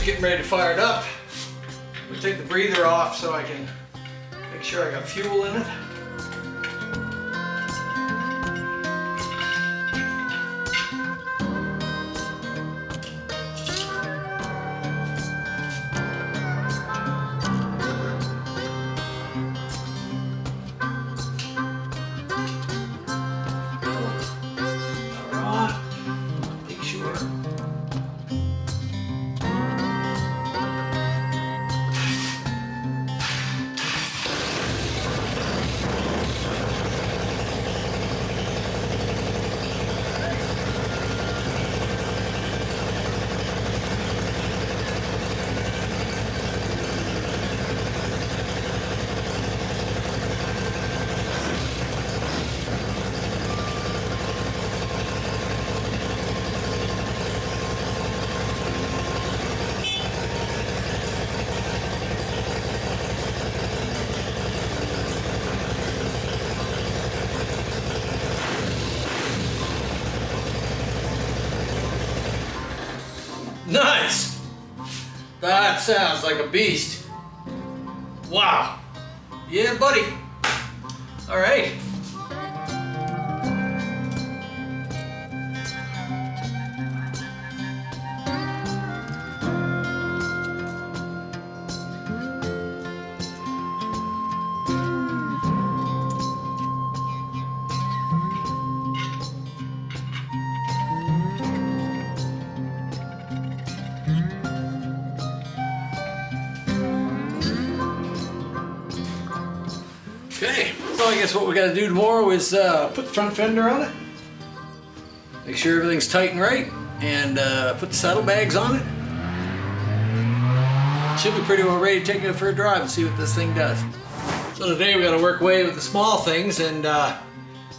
getting ready to fire it up. We'll take the breather off so I can make sure I got fuel in it. Nice! That sounds like a beast. Wow. Yeah, buddy. All right. Okay, so I guess what we got to do tomorrow is put the front fender on it, make sure everything's tight and right, and put the saddlebags on it. Should be pretty well ready to take it for a drive and see what this thing does. So today we got to work away with the small things, and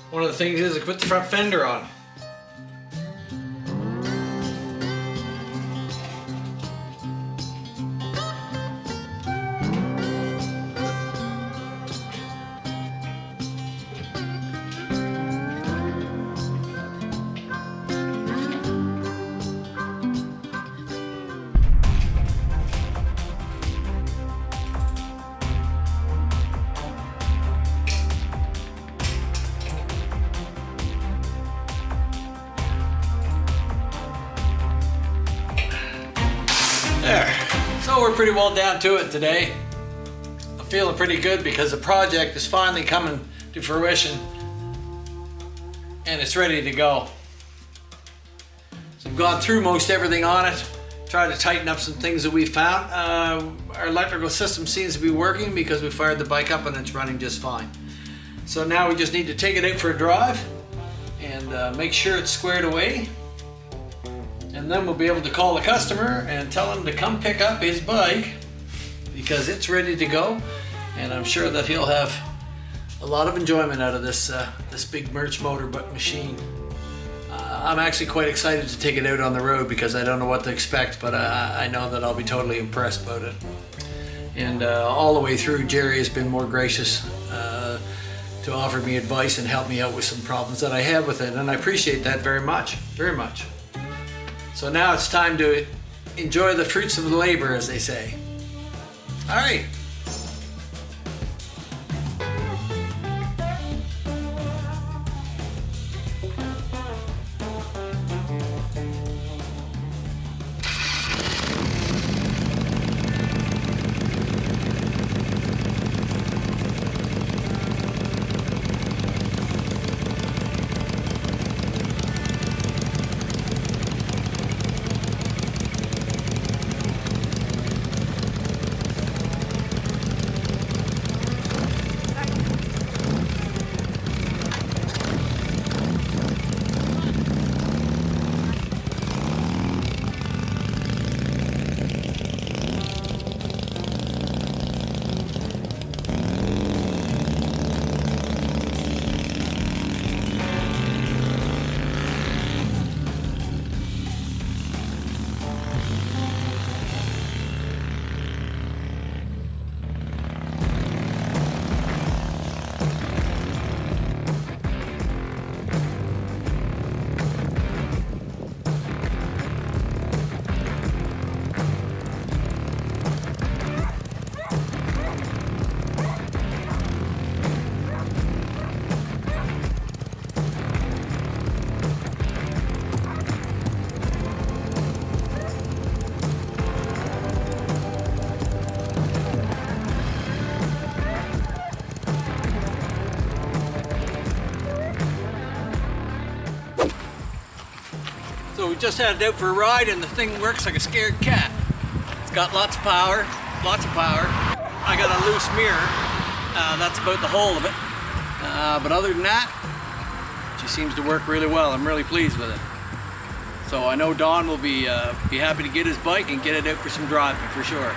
one of the things is to put the front fender on. There. So we're pretty well down to it today. I'm feeling pretty good because the project is finally coming to fruition and it's ready to go. So I've gone through most everything on it, tried to tighten up some things that we found. Our electrical system seems to be working because we fired the bike up and it's running just fine. So now we just need to take it out for a drive and make sure it's squared away. And then we'll be able to call the customer and tell him to come pick up his bike because it's ready to go. And I'm sure that he'll have a lot of enjoyment out of this this big Merch Motor machine. I'm actually quite excited to take it out on the road because I don't know what to expect, but I know that I'll be totally impressed about it. And all the way through, Jerry has been more gracious to offer me advice and help me out with some problems that I have with it. And I appreciate that very much, very much. So now it's time to enjoy the fruits of the labor, as they say. All right. So we just had it out for a ride and the thing works like a scared cat. It's got lots of power, lots of power. I got a loose mirror, that's about the whole of it. But other than that, she seems to work really well. I'm really pleased with it. So I know Don will be happy to get his bike and get it out for some driving for sure.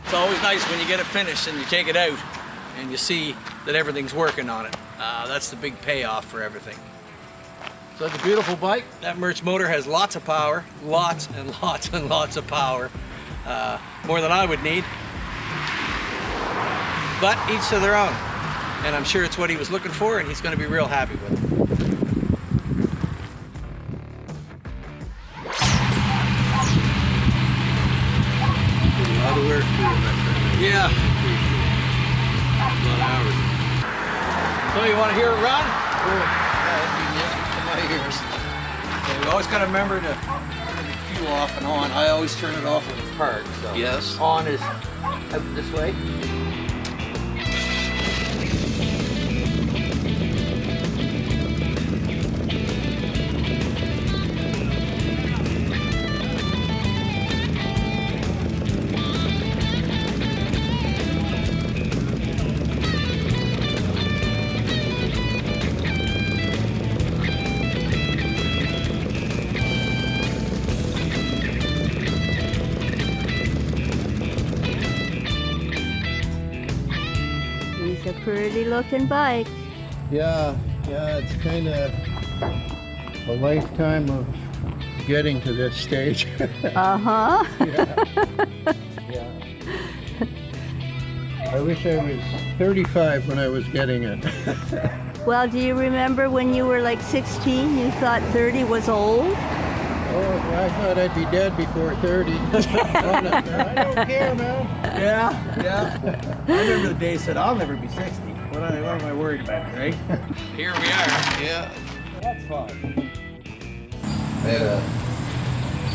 It's always nice when you get it finished and you take it out and you see that everything's working on it. That's the big payoff for everything. So it's a beautiful bike. That Mertz motor has lots of power, lots and lots and lots of power. More than I would need. But each to their own. And I'm sure it's what he was looking for and he's going to be real happy with it. A lot of work to it, my friend. Yeah. A lot of hours. So you want to hear it run? My ears. Yeah, we always got to remember to turn the fuel off and on. I always turn it off when it's parked. So Yes. on is out this way. It's a pretty looking bike. Yeah, it's kind of a lifetime of getting to this stage. Uh-huh. Yeah. I wish I was 35 when I was getting it. Well, do you remember when you were like 16, you thought 30 was old? Oh, I thought I'd be dead before 30. Honest, man. I don't care, man. Yeah. I remember the day said, I'll never be 60. What am I worried about, right? Here we are. Yeah. That's fun. I had a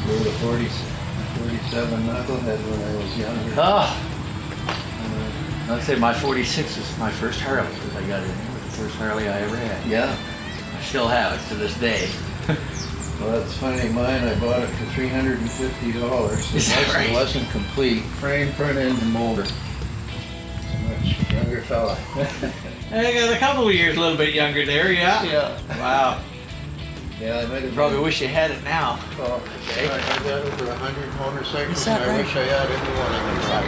little 47 knucklehead when I was younger. Oh, I'd say my 46 is my first Harley because I got it with the first Harley I ever had. Yeah. I still have it to this day. Well, that's funny. Mine, I bought it for $350. Is that right? It wasn't complete. Frame, front end, and motor. It's a much younger fella. I got a couple of years a little bit younger there, yeah? Yeah. Wow. Yeah, I might have Probably been- wish you had it now. Oh, I got over 100 motorcycles, Is that and I right? wish I had every one of them.